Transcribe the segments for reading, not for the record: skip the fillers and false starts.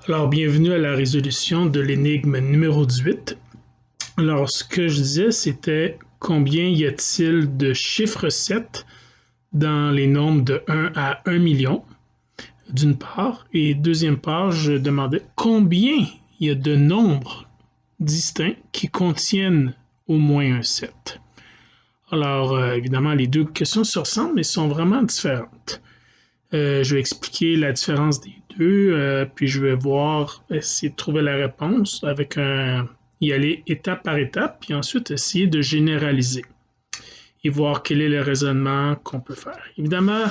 Alors, bienvenue à la résolution de l'énigme numéro 18. Alors, ce que je disais, c'était combien y a-t-il de chiffres 7 dans les nombres de 1 à 1 million, d'une part, et deuxième part, je demandais combien il y a de nombres distincts qui contiennent au moins un 7. Alors, évidemment, les deux questions se ressemblent, mais sont vraiment différentes. Je vais expliquer la différence des deux, puis je vais essayer de trouver la réponse y aller étape par étape, puis ensuite essayer de généraliser et voir quel est le raisonnement qu'on peut faire. Évidemment,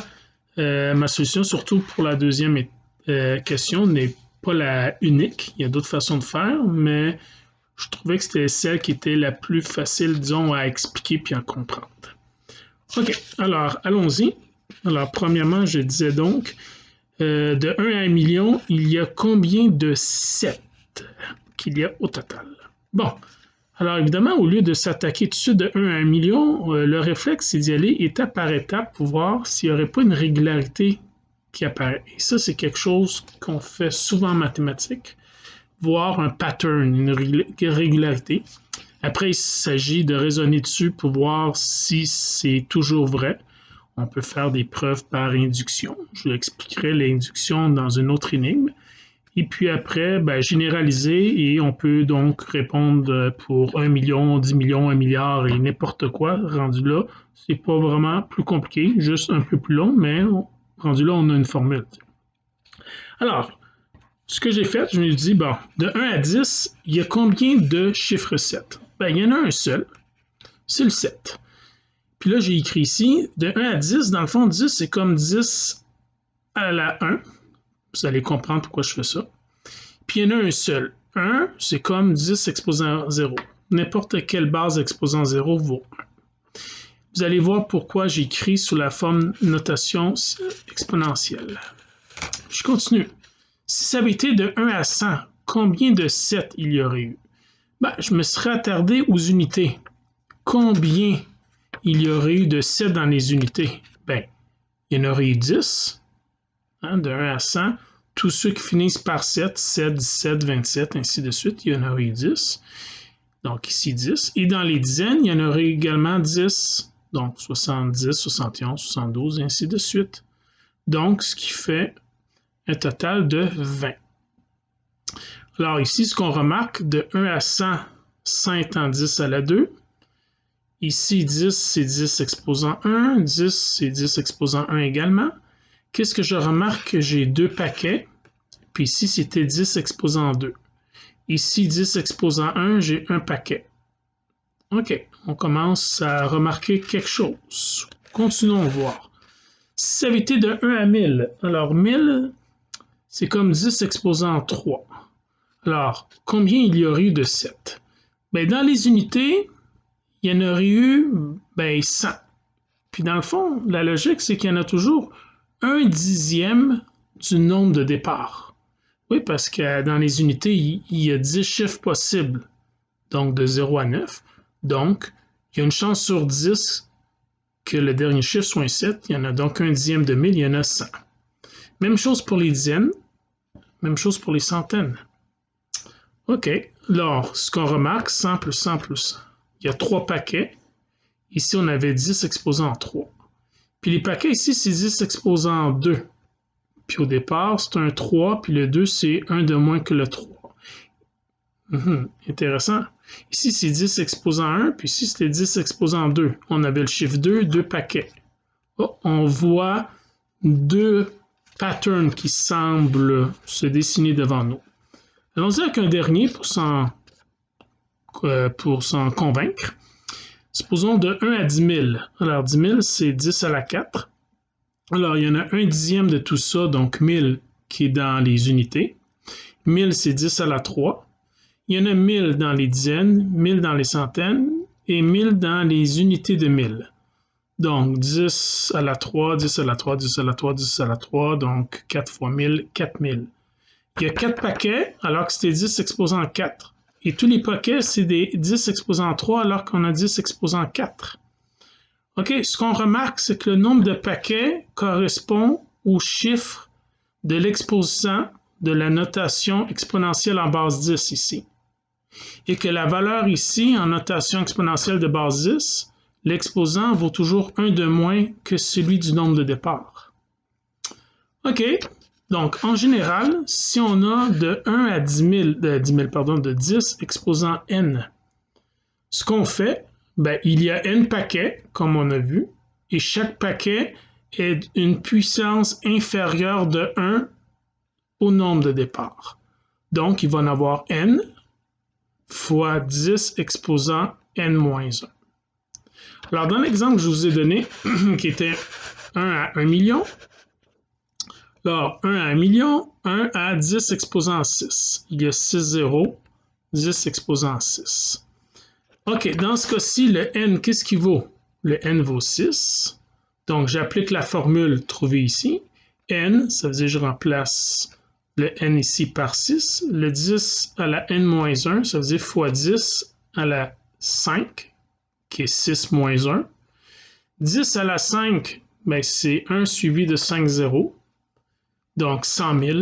ma solution, surtout pour la deuxième question, n'est pas la unique. Il y a d'autres façons de faire, mais je trouvais que c'était celle qui était la plus facile, disons, à expliquer puis à comprendre. OK, alors allons-y. Alors, premièrement, je disais donc, de 1 à 1 million, il y a combien de 7 qu'il y a au total? Bon, alors évidemment, au lieu de s'attaquer tout de suite de 1 à 1 million, le réflexe, c'est d'y aller étape par étape pour voir s'il n'y aurait pas une régularité qui apparaît. Et ça, c'est quelque chose qu'on fait souvent en mathématiques, voir un pattern, une régularité. Après, il s'agit de raisonner dessus pour voir si c'est toujours vrai. On peut faire des preuves par induction. Je vous expliquerai l'induction dans une autre énigme. Et puis après, généraliser et on peut donc répondre pour 1 million, 10 millions, 1 milliard et n'importe quoi. Rendu là, c'est pas vraiment plus compliqué, juste un peu plus long, mais rendu là, on a une formule. Alors, ce que j'ai fait, je me suis dit, bon, de 1 à 10, il y a combien de chiffres 7? Il y en a un seul, c'est le 7. Puis là, j'ai écrit ici, de 1 à 10, dans le fond, 10, c'est comme 10 à la 1. Vous allez comprendre pourquoi je fais ça. Puis il y en a un seul. 1, c'est comme 10 exposant 0. N'importe quelle base exposant 0 vaut 1. Vous allez voir pourquoi j'écris sous la forme notation exponentielle. Je continue. Si ça avait été de 1 à 100, combien de 7 il y aurait eu? Je me serais attardé aux unités. Combien il y aurait eu de 7 dans les unités? Il y en aurait eu 10, de 1 à 100. Tous ceux qui finissent par 7, 7, 17, 27, ainsi de suite, il y en aurait eu 10. Donc ici 10. Et dans les dizaines, il y en aurait également 10. Donc 70, 71, 72, ainsi de suite. Donc, ce qui fait un total de 20. Alors ici, ce qu'on remarque, de 1 à 100, 100 étant 10 à la 2. Ici, 10, c'est 10 exposant 1. 10, c'est 10 exposant 1 également. Qu'est-ce que je remarque? J'ai deux paquets. Puis ici, c'était 10 exposant 2. Ici, 10 exposant 1, j'ai un paquet. OK, on commence à remarquer quelque chose. Continuons à voir. Si ça avait été de 1 à 1000, alors 1000, c'est comme 10 exposant 3. Alors, combien il y aurait eu de 7? Dans les unités, il y en aurait eu 100. Puis dans le fond, la logique, c'est qu'il y en a toujours un dixième du nombre de départ. Oui, parce que dans les unités, il y a 10 chiffres possibles, donc de 0 à 9. Donc, il y a une chance sur 10 que le dernier chiffre soit un 7. Il y en a donc un dixième de 1000, il y en a 100. Même chose pour les dizaines, même chose pour les centaines. OK, alors, ce qu'on remarque, 100 plus 100 plus 100. Il y a 3 paquets. Ici, on avait 10 exposant 3. Puis les paquets ici, c'est 10 exposant 2. Puis au départ, c'est un 3, puis le 2, c'est 1 de moins que le 3. Intéressant. Ici, c'est 10 exposant 1, puis ici, c'était 10 exposant 2. On avait le chiffre 2, deux paquets. Oh, on voit deux patterns qui semblent se dessiner devant nous. Allons-y avec un dernier pour s'en convaincre. Supposons de 1 à 10 000. Alors, 10 000, c'est 10 à la 4. Alors, il y en a un dixième de tout ça, donc 1000 qui est dans les unités. 1000, c'est 10 à la 3. Il y en a 1000 dans les dizaines, 1000 dans les centaines et 1000 dans les unités de 1000. Donc, 10 à la 3, 10 à la 3, 10 à la 3, 10 à la 3, donc 4 fois 1000, 4000. Il y a 4 paquets alors que c'était 10 exposant 4. Et tous les paquets, c'est des 10 exposant 3 alors qu'on a 10 exposant 4. OK, ce qu'on remarque, c'est que le nombre de paquets correspond au chiffre de l'exposant de la notation exponentielle en base 10 ici, et que la valeur ici, en notation exponentielle de base 10, l'exposant vaut toujours 1 de moins que celui du nombre de départ. OK, donc en général, si on a de 1 à 10 000, de 10 exposant n, ce qu'on fait, ben, il y a n paquets, comme on a vu, et chaque paquet est une puissance inférieure de 1 au nombre de départ. Donc, il va en avoir n fois 10 exposant n-1. Alors, dans l'exemple que je vous ai donné, qui était 1 à 1 million, alors 1 à 1 million, 1 à 10 exposant 6. Il y a 6 zéros, 10 exposant 6. OK, dans ce cas-ci, le n, qu'est-ce qu'il vaut? Le n vaut 6. Donc, j'applique la formule trouvée ici. N, ça veut dire que je remplace le n ici par 6. Le 10 à la n-1, ça veut dire fois 10 à la 5, qui est 6 moins 1. 10 à la 5, ben, c'est 1 suivi de 5 zéros. Donc, 100 000.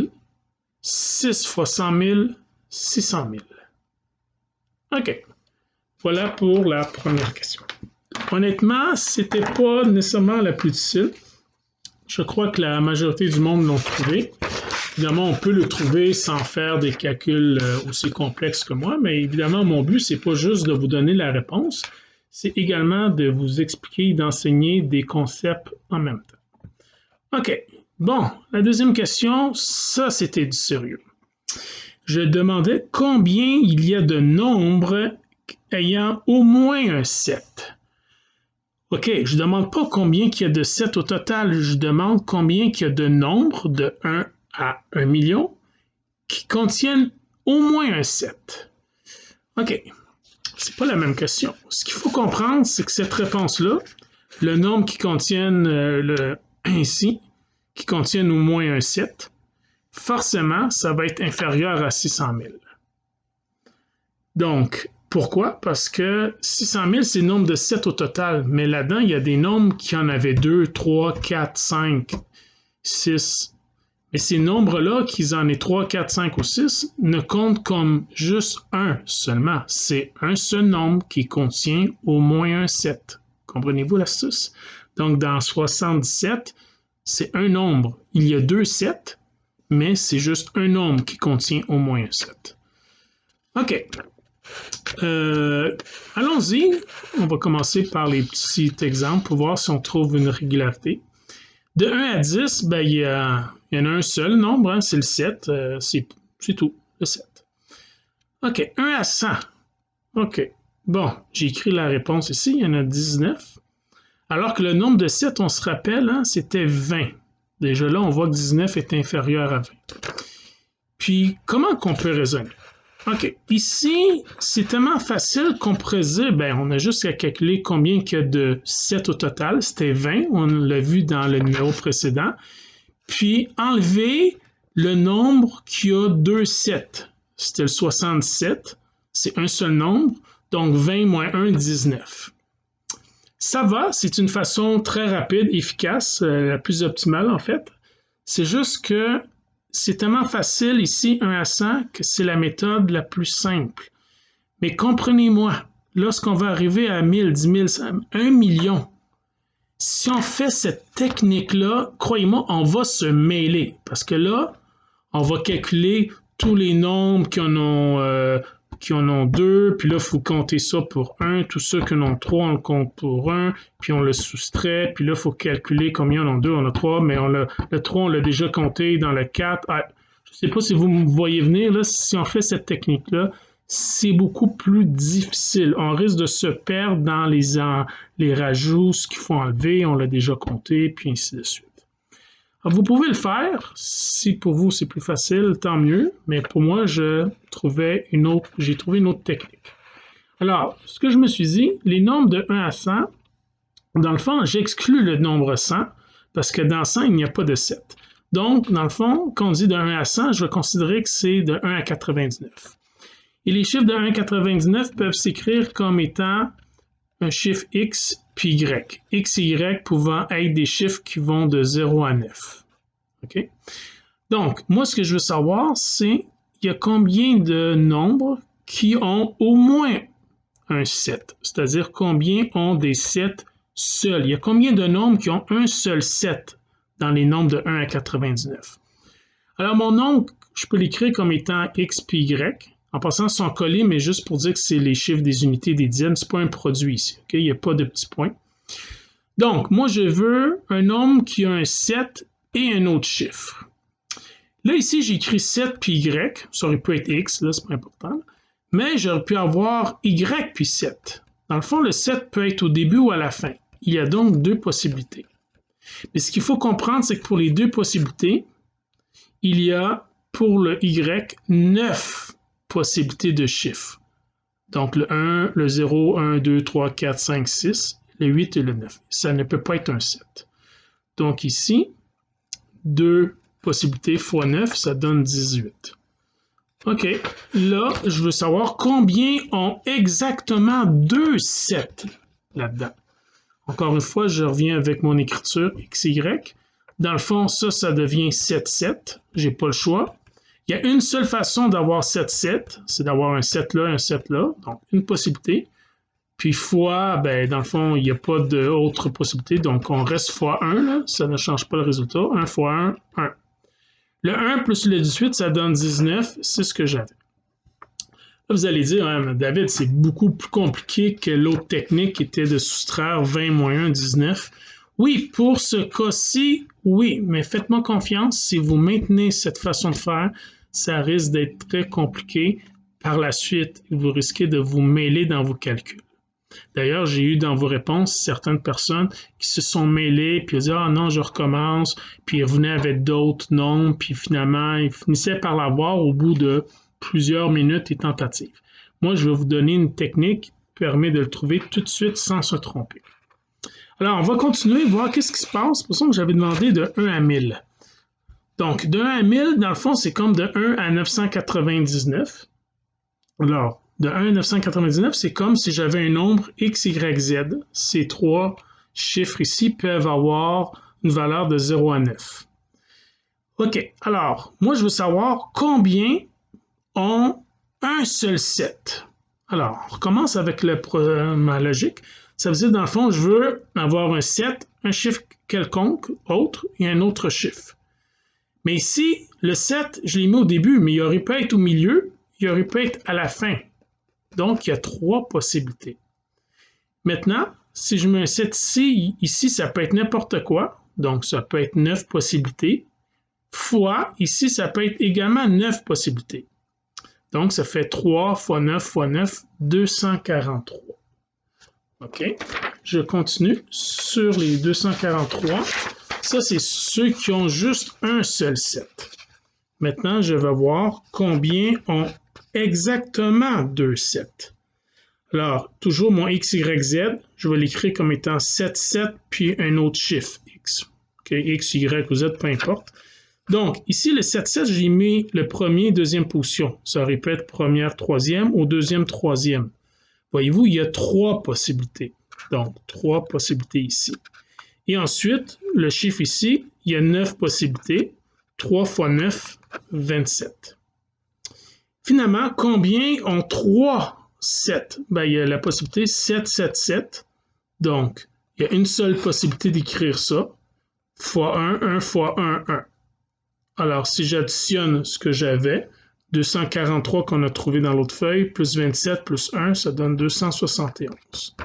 6 fois 100 000, 600 000. OK. Voilà pour la première question. Honnêtement, c'était pas nécessairement la plus difficile. Je crois que la majorité du monde l'ont trouvé. Évidemment, on peut le trouver sans faire des calculs aussi complexes que moi, mais évidemment, mon but, c'est pas juste de vous donner la réponse, c'est également de vous expliquer, d'enseigner des concepts en même temps. OK. Bon, la deuxième question, ça, c'était du sérieux. Je demandais combien il y a de nombres ayant au moins un 7. OK, je ne demande pas combien il y a de 7 au total, je demande combien il y a de nombres de 1 à 1 million qui contiennent au moins un 7. OK, c'est pas la même question. Ce qu'il faut comprendre, c'est que cette réponse-là, le nombre qui contiennent ici, qui contiennent au moins un 7, forcément, ça va être inférieur à 600 000. Donc, pourquoi? Parce que 600 000, c'est le nombre de 7 au total, mais là-dedans, il y a des nombres qui en avaient 2, 3, 4, 5, 6. Mais ces nombres-là, qu'ils en aient 3, 4, 5 ou 6, ne comptent comme juste un seulement. C'est un seul nombre qui contient au moins un 7. Comprenez-vous l'astuce? Donc, dans 77, c'est un nombre. Il y a 2 7, mais c'est juste un nombre qui contient au moins un 7. OK. Allons-y. On va commencer par les petits exemples pour voir si on trouve une régularité. De 1 à 10, ben, il y en a un seul nombre, hein, c'est le 7. C'est tout, le 7. OK, 1 à 100. OK. Bon, j'ai écrit la réponse ici, il y en a 19. Alors que le nombre de 7, on se rappelle, hein, c'était 20. Déjà là, on voit que 19 est inférieur à 20. Puis, comment qu'on peut raisonner? OK. Ici, c'est tellement facile qu'on pourrait dire, ben, on a juste à calculer combien il y a de 7 au total. C'était 20, on l'a vu dans le numéro précédent. Puis, enlever le nombre qui a 2 7. C'était le 67. C'est un seul nombre. Donc, 20 moins 1, 19. Ça va, c'est une façon très rapide, efficace, la plus optimale en fait. C'est juste que c'est tellement facile ici, 1 à 100, que c'est la méthode la plus simple. Mais comprenez-moi, lorsqu'on va arriver à 1000, 10 000, 1 million, si on fait cette technique-là, croyez-moi, on va se mêler. Parce que là, on va calculer tous les nombres qui en ont 2, puis là, il faut compter ça pour 1. Tous ceux qui en ont 3, on le compte pour 1, puis on le soustrait, puis là, il faut calculer combien on a 2, on a 3, mais le 3, on l'a déjà compté dans le 4. Ah, je ne sais pas si vous me voyez venir, là, si on fait cette technique-là, c'est beaucoup plus difficile. On risque de se perdre dans les rajouts, ce qu'il faut enlever, on l'a déjà compté, puis ainsi de suite. Alors, vous pouvez le faire, si pour vous c'est plus facile, tant mieux, mais pour moi, j'ai trouvé une autre technique. Alors, ce que je me suis dit, les nombres de 1 à 100, dans le fond, j'exclus le nombre 100, parce que dans 100, il n'y a pas de 7. Donc, dans le fond, quand on dit de 1 à 100, je vais considérer que c'est de 1 à 99. Et les chiffres de 1 à 99 peuvent s'écrire comme étant un chiffre X puis Y et Y pouvant être des chiffres qui vont de 0 à 9. OK? Donc, moi, ce que je veux savoir, c'est il y a combien de nombres qui ont au moins un 7, c'est-à-dire combien ont des 7 seuls. Il y a combien de nombres qui ont un seul 7 dans les nombres de 1 à 99. Alors, mon nombre, je peux l'écrire comme étant x puis y. En passant, ils sont collés, mais juste pour dire que c'est les chiffres des unités, des dizaines, ce n'est pas un produit ici. Okay? Il n'y a pas de petits points. Donc, moi, je veux un nombre qui a un 7 et un autre chiffre. Là, ici, j'ai écrit 7 puis y. Ça aurait pu être x, là, c'est pas important. Mais j'aurais pu avoir y puis 7. Dans le fond, le 7 peut être au début ou à la fin. Il y a donc deux possibilités. Mais ce qu'il faut comprendre, c'est que pour les deux possibilités, il y a pour le y 9 possibilités de chiffres. Donc le 1, le 0, 1, 2, 3, 4, 5, 6, le 8 et le 9. Ça ne peut pas être un 7. Donc ici, 2 possibilités fois 9, ça donne 18. OK, là, je veux savoir combien ont exactement 2 7 là-dedans. Encore une fois, je reviens avec mon écriture XY. Dans le fond, ça devient 7 7. J'ai pas le choix. Il y a une seule façon d'avoir 7 7, c'est d'avoir un 7 là, un 7 là. Donc, une possibilité. Puis fois, ben, dans le fond, il n'y a pas d'autre possibilité. Donc, on reste fois 1, là. Ça ne change pas le résultat. 1 fois 1, 1. Le 1 plus le 18, ça donne 19. C'est ce que j'avais. Là, vous allez dire, hein, David, c'est beaucoup plus compliqué que l'autre technique qui était de soustraire 20 moins 1, 19. Oui, pour ce cas-ci, oui, mais faites-moi confiance, si vous maintenez cette façon de faire, ça risque d'être très compliqué. Par la suite, vous risquez de vous mêler dans vos calculs. D'ailleurs, j'ai eu dans vos réponses certaines personnes qui se sont mêlées, puis ont dit « Ah non, je recommence », puis ils venaient avec d'autres nombres, puis finalement, ils finissaient par l'avoir au bout de plusieurs minutes et tentatives. Moi, je vais vous donner une technique qui permet de le trouver tout de suite sans se tromper. Alors, on va continuer, voir qu'est-ce qui se passe. C'est pour ça que j'avais demandé de 1 à 1000. Donc, de 1 à 1000, dans le fond, c'est comme de 1 à 999. Alors, de 1 à 999, c'est comme si j'avais un nombre x, y, z. Ces trois chiffres ici peuvent avoir une valeur de 0 à 9. OK, alors, moi, je veux savoir combien ont un seul 7. Alors, on recommence avec ma logique. Ça veut dire, dans le fond, je veux avoir un 7, un chiffre quelconque, autre, et un autre chiffre. Mais ici, le 7, je l'ai mis au début, mais il aurait pu être au milieu, il aurait pu être à la fin. Donc, il y a 3 possibilités. Maintenant, si je mets un 7 ici, ça peut être n'importe quoi. Donc, ça peut être 9 possibilités. Fois, ici, ça peut être également 9 possibilités. Donc, ça fait 3 fois 9 fois 9, 243. OK. Je continue sur les 243. Ça, c'est ceux qui ont juste un seul 7. Maintenant, je vais voir combien ont exactement 2 7. Alors, toujours mon x, y, z, je vais l'écrire comme étant 7, 7, puis un autre chiffre, x. Okay, x, y ou z, peu importe. Donc, ici, le 7, 7, j'ai mis le premier et deuxième position. Ça aurait pu être première, troisième ou deuxième, troisième. Voyez-vous, il y a 3 possibilités. Donc, 3 possibilités ici. Et ensuite, le chiffre ici, il y a 9 possibilités. 3 fois 9, 27. Finalement, combien ont 3 7? Ben, il y a la possibilité 7, 7, 7. Donc, il y a une seule possibilité d'écrire ça. Fois 1, 1 fois 1, 1. Alors, si j'additionne ce que j'avais, 243 qu'on a trouvé dans l'autre feuille, plus 27, plus 1, ça donne 271.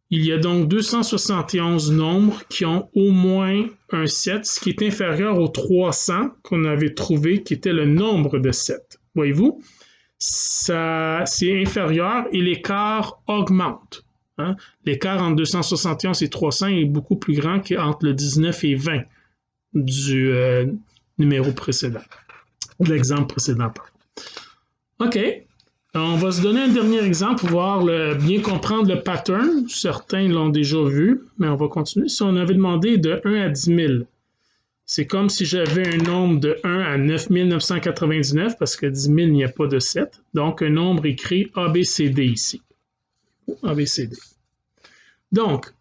Il y a donc 271 nombres qui ont au moins un 7, ce qui est inférieur aux 300 qu'on avait trouvé, qui était le nombre de 7. Voyez-vous, c'est inférieur et l'écart augmente. Hein? L'écart entre 271 et 300 est beaucoup plus grand qu'entre le 19 et 20 du numéro précédent, de l'exemple précédent. OK. On va se donner un dernier exemple pour bien comprendre le pattern. Certains l'ont déjà vu, mais on va continuer. Si on avait demandé de 1 à 10 000, c'est comme si j'avais un nombre de 1 à 9 999, parce que 10 000, il n'y a pas de 7. Donc, un nombre écrit ABCD ici. ABCD. Donc,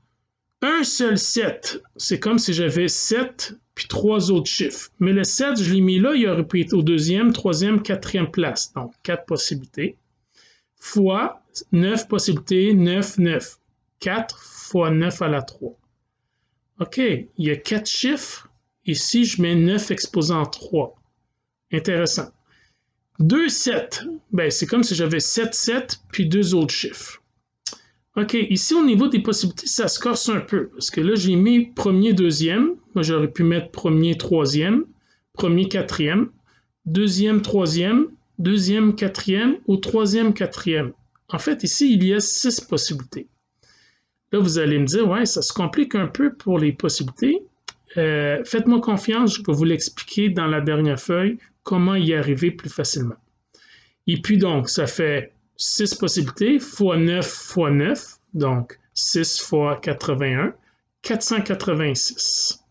un seul 7, c'est comme si j'avais 7 puis 3 autres chiffres. Mais le 7, je l'ai mis là, il aurait pu être au deuxième, troisième, quatrième place. Donc, 4 possibilités. Fois 9 possibilités, 9, 9. 4 fois 9 à la 3. OK, il y a 4 chiffres. Ici, je mets 9 exposant 3. Intéressant. 2, 7. Ben, c'est comme si j'avais 7, 7, puis 2 autres chiffres. OK, ici, au niveau des possibilités, ça se corse un peu. Parce que là, j'ai mis premier, deuxième. Moi, j'aurais pu mettre premier, troisième, premier, quatrième, deuxième, troisième, deuxième, quatrième ou troisième, quatrième. En fait, ici, il y a 6 possibilités. Là, vous allez me dire, ouais, ça se complique un peu pour les possibilités. Faites-moi confiance, je peux vous l'expliquer dans la dernière feuille, comment y arriver plus facilement. Et puis donc, ça fait 6 possibilités fois 9 fois 9, donc 6 fois 81, 486.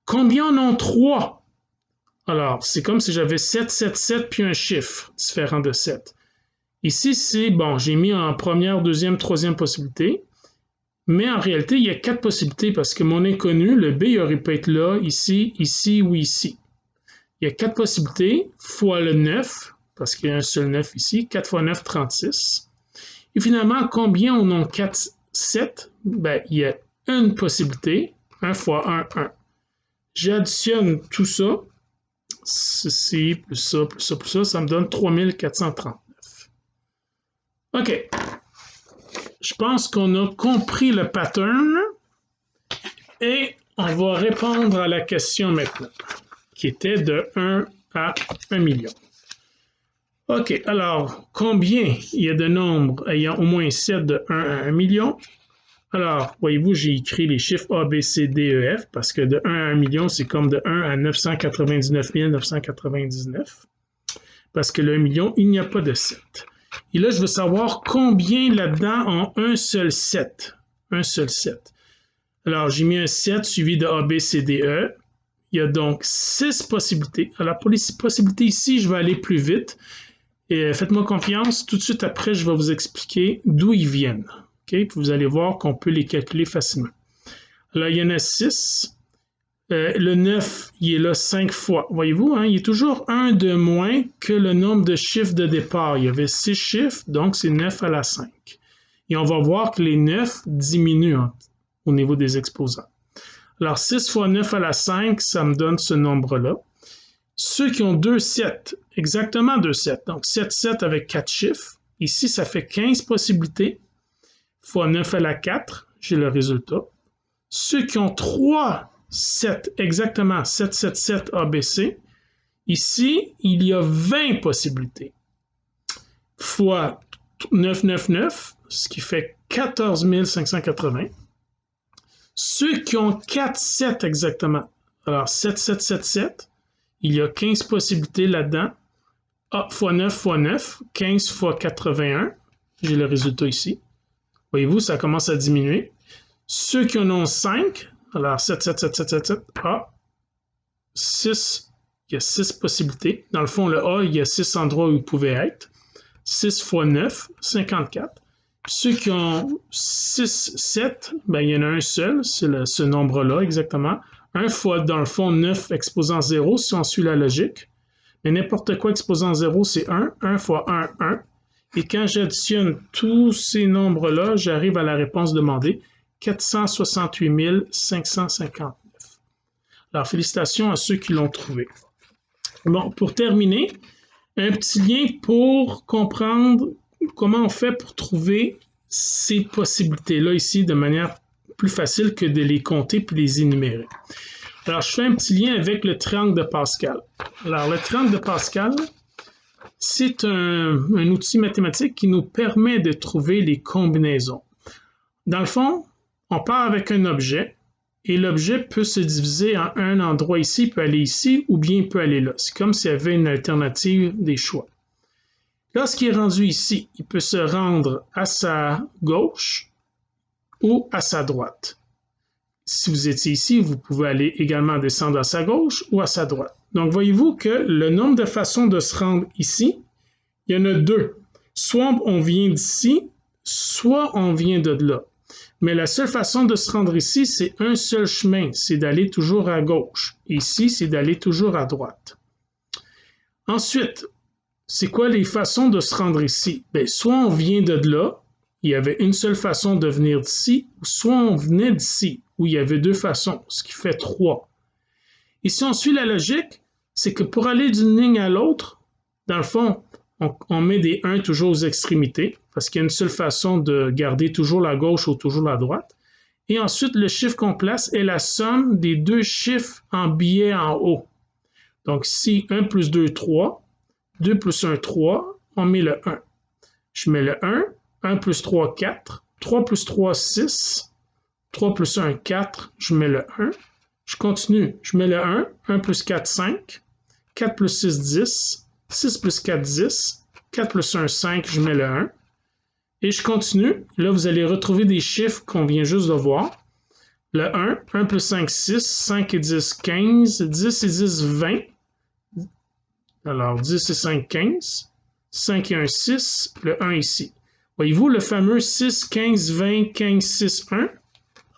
Combien en ont 3? Alors, c'est comme si j'avais 7, 7, 7, puis un chiffre différent de 7. Ici, c'est, bon, j'ai mis en première, deuxième, troisième possibilité, mais en réalité, il y a 4 possibilités parce que mon inconnu, le B, il aurait pu être là, ici, ici ou ici. Il y a 4 possibilités fois le 9, parce qu'il y a un seul 9 ici, 4 fois 9, 36. Et finalement, combien on a 4, 7? Ben, il y a une possibilité, 1 fois 1, 1. J'additionne tout ça, ceci, plus ça, plus ça, plus ça, ça me donne 3439. OK. Je pense qu'on a compris le pattern et on va répondre à la question maintenant, qui était de 1 à 1 million. OK, alors, combien il y a de nombres ayant au moins 7 de 1 à 1 million? Alors, voyez-vous, j'ai écrit les chiffres A, B, C, D, E, F, parce que de 1 à 1 million, c'est comme de 1 à 999 999. Parce que le 1 million, il n'y a pas de 7. Et là, je veux savoir combien là-dedans ont un seul 7. Un seul 7. Alors, j'ai mis un 7 suivi de A, B, C, D, E. Il y a donc 6 possibilités. Alors, pour les possibilités ici, je vais aller plus vite. Et faites-moi confiance, tout de suite après, je vais vous expliquer d'où ils viennent. Okay? Puis vous allez voir qu'on peut les calculer facilement. Alors, il y en a 6. Le 9, il est là 5 fois. Voyez-vous, hein, il est toujours un de moins que le nombre de chiffres de départ. Il y avait 6 chiffres, donc c'est 9 à la 5. Et on va voir que les 9 diminuent au niveau des exposants. Alors, 6 fois 9 à la 5, ça me donne ce nombre-là. Ceux qui ont 2 7, exactement 2 7, donc 7, 7 avec 4 chiffres. Ici, ça fait 15 possibilités. Fois 9 à la 4, j'ai le résultat. Ceux qui ont 3 7, exactement 7, 7, 7 ABC. Ici, il y a 20 possibilités. Fois 9, 9, 9, ce qui fait 14 580. Ceux qui ont 4 7 exactement, alors 7, 7, 7, 7, il y a 15 possibilités là-dedans. A fois 9 fois 9, 15 fois 81. J'ai le résultat ici. Voyez-vous, ça commence à diminuer. Ceux qui en ont 5, alors 7, 7, 7, 7, 7, 7, A, 6, il y a 6 possibilités. Dans le fond, le A, il y a 6 endroits où il pouvait être. 6 fois 9, 54. Ceux qui ont 6, 7, ben, il y en a un seul, c'est ce nombre-là exactement. 1 fois, dans le fond, 9 exposant 0, si on suit la logique. Mais n'importe quoi exposant 0, c'est 1. 1 fois 1, 1. Et quand j'additionne tous ces nombres-là, j'arrive à la réponse demandée, 468 559. Alors, félicitations à ceux qui l'ont trouvé. Bon, pour terminer, un petit lien pour comprendre comment on fait pour trouver ces possibilités-là ici de manière plus facile que de les compter puis les énumérer. Alors, je fais un petit lien avec le triangle de Pascal. Alors, le triangle de Pascal, c'est un outil mathématique qui nous permet de trouver les combinaisons. Dans le fond, on part avec un objet et l'objet peut se diviser en un endroit ici, il peut aller ici ou bien il peut aller là. C'est comme s'il y avait une alternative des choix. Lorsqu'il est rendu ici, il peut se rendre à sa gauche ou à sa droite. Si vous étiez ici, vous pouvez aller également descendre à sa gauche ou à sa droite. Donc, voyez-vous que le nombre de façons de se rendre ici, il y en a 2. Soit on vient d'ici, soit on vient de là. Mais la seule façon de se rendre ici, c'est un seul chemin, c'est d'aller toujours à gauche. Ici, c'est d'aller toujours à droite. Ensuite, c'est quoi les façons de se rendre ici? Bien, soit on vient de là, il y avait une seule façon de venir d'ici, ou soit on venait d'ici, où il y avait deux façons, ce qui fait 3. Et si on suit la logique, c'est que pour aller d'une ligne à l'autre, dans le fond, on met des 1 toujours aux extrémités, parce qu'il y a une seule façon de garder toujours la gauche ou toujours la droite. Et ensuite, le chiffre qu'on place est la somme des deux chiffres en biais en haut. Donc ici, 1 plus 2, 3. 2 plus 1, 3. On met le 1. Je mets le 1. 1 plus 3, 4. 3 plus 3, 6. 3 plus 1, 4. Je mets le 1. Je continue. Je mets le 1. 1 plus 4, 5. 4 plus 6, 10. 6 plus 4, 10. 4 plus 1, 5. Je mets le 1. Et je continue. Là, vous allez retrouver des chiffres qu'on vient juste de voir. Le 1. 1 plus 5, 6. 5 et 10, 15. 10 et 10, 20. Alors, 10 et 5, 15. 5 et 1, 6. Le 1 ici. Voyez-vous le fameux 6, 15, 20, 15, 6, 1?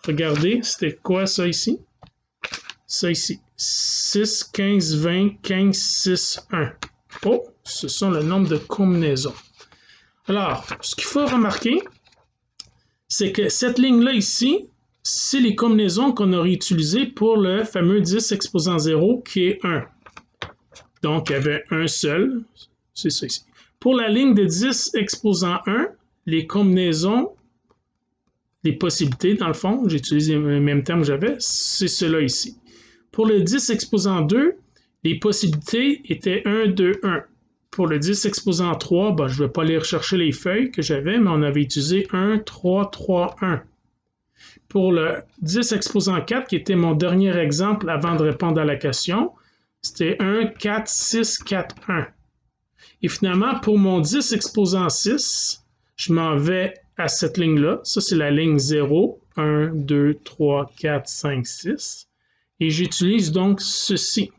Regardez, c'était quoi ça ici? Ça ici. 6, 15, 20, 15, 6, 1. Oh, ce sont le nombre de combinaisons. Alors, ce qu'il faut remarquer, c'est que cette ligne-là ici, c'est les combinaisons qu'on aurait utilisées pour le fameux 10 exposant 0 qui est 1. Donc, il y avait un seul, c'est ça ici. Pour la ligne de 10 exposant 1, les combinaisons, les possibilités, dans le fond, j'ai utilisé le même terme que j'avais, c'est cela ici. Pour le 10 exposant 2, les possibilités étaient 1, 2, 1. Pour le 10 exposant 3, je ne vais pas aller rechercher les feuilles que j'avais, mais on avait utilisé 1, 3, 3, 1. Pour le 10 exposant 4, qui était mon dernier exemple avant de répondre à la question, c'était 1, 4, 6, 4, 1. Et finalement, pour mon 10 exposant 6, je m'en vais à cette ligne-là. Ça, c'est la ligne 0, 1, 2, 3, 4, 5, 6. Et j'utilise donc ceci.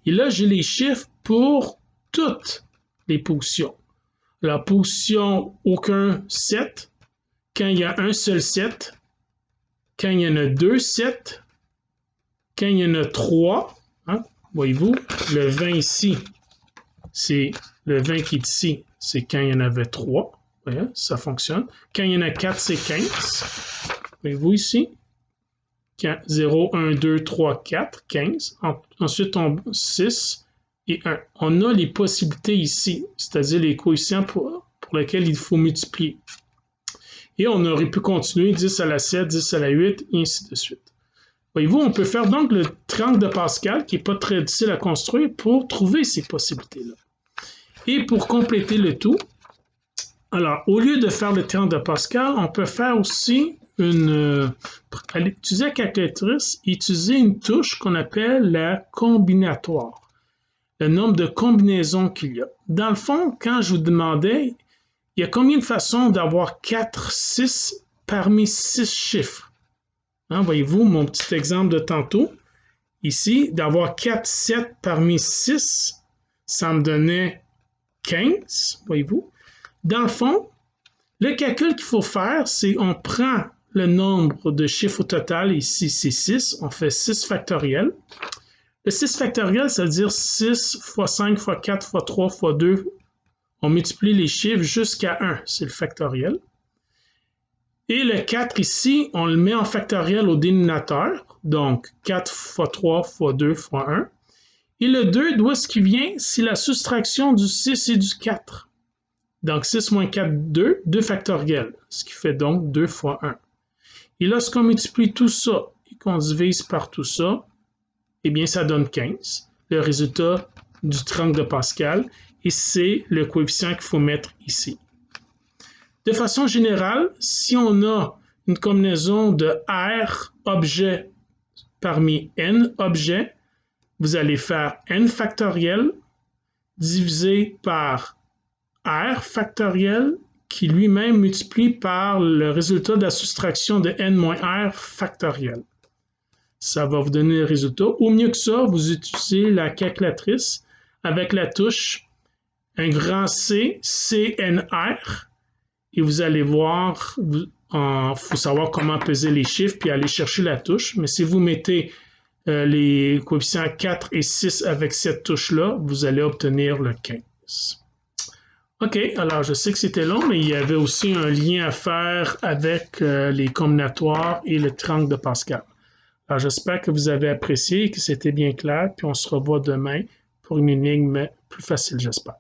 Et là, j'ai les chiffres pour toutes les positions. La position aucun 7, quand il y a un seul 7, quand il y en a 2 7, quand il y en a 3, hein, voyez-vous, le 20 ici, c'est le 20 qui est ici, c'est quand il y en avait 3. Voyez, ça fonctionne. Quand il y en a 4, c'est 15. Voyez-vous ici? 0, 1, 2, 3, 4, 15. Ensuite, on 6 et 1. On a les possibilités ici, c'est-à-dire les coefficients pour lesquels il faut multiplier. Et on aurait pu continuer 10 à la 7, 10 à la 8, et ainsi de suite. Voyez-vous, on peut faire donc le triangle de Pascal, qui n'est pas très difficile à construire, pour trouver ces possibilités-là. Et pour compléter le tout, alors, au lieu de faire le triangle de Pascal, on peut faire aussi utiliser la calculatrice, utiliser une touche qu'on appelle la combinatoire. Le nombre de combinaisons qu'il y a. Dans le fond, quand je vous demandais, il y a combien de façons d'avoir 4, 6 parmi 6 chiffres? Hein, voyez-vous, mon petit exemple de tantôt, ici, d'avoir 4, 7 parmi 6, ça me donnait 15, voyez-vous. Dans le fond, le calcul qu'il faut faire, c'est on prend le nombre de chiffres au total, ici c'est 6, on fait 6 factoriel. Le 6 factoriel, ça veut dire 6 fois 5 fois 4 fois 3 fois 2. On multiplie les chiffres jusqu'à 1, c'est le factoriel. Et le 4 ici, on le met en factoriel au dénominateur, donc 4 fois 3 fois 2 fois 1. Et le 2, d'où est-ce qu'il vient? C'est la soustraction du 6 et du 4. Donc 6 moins 4, 2, 2 factoriel, ce qui fait donc 2 fois 1. Et lorsqu'on multiplie tout ça et qu'on divise par tout ça, eh bien ça donne 15, le résultat du triangle de Pascal, et c'est le coefficient qu'il faut mettre ici. De façon générale, si on a une combinaison de R objets parmi N objets, vous allez faire N factoriel divisé par R factoriel qui lui-même multiplie par le résultat de la soustraction de N moins R factoriel. Ça va vous donner le résultat. Au mieux que ça, vous utilisez la calculatrice avec la touche un grand C, CNR, et vous allez voir Il faut savoir comment peser les chiffres puis aller chercher la touche. Mais si vous mettez les coefficients 4 et 6 avec cette touche-là, vous allez obtenir le 15. OK, alors je sais que c'était long, mais il y avait aussi un lien à faire avec les combinatoires et le triangle de Pascal. Alors j'espère que vous avez apprécié et que c'était bien clair, puis on se revoit demain pour une énigme plus facile, j'espère.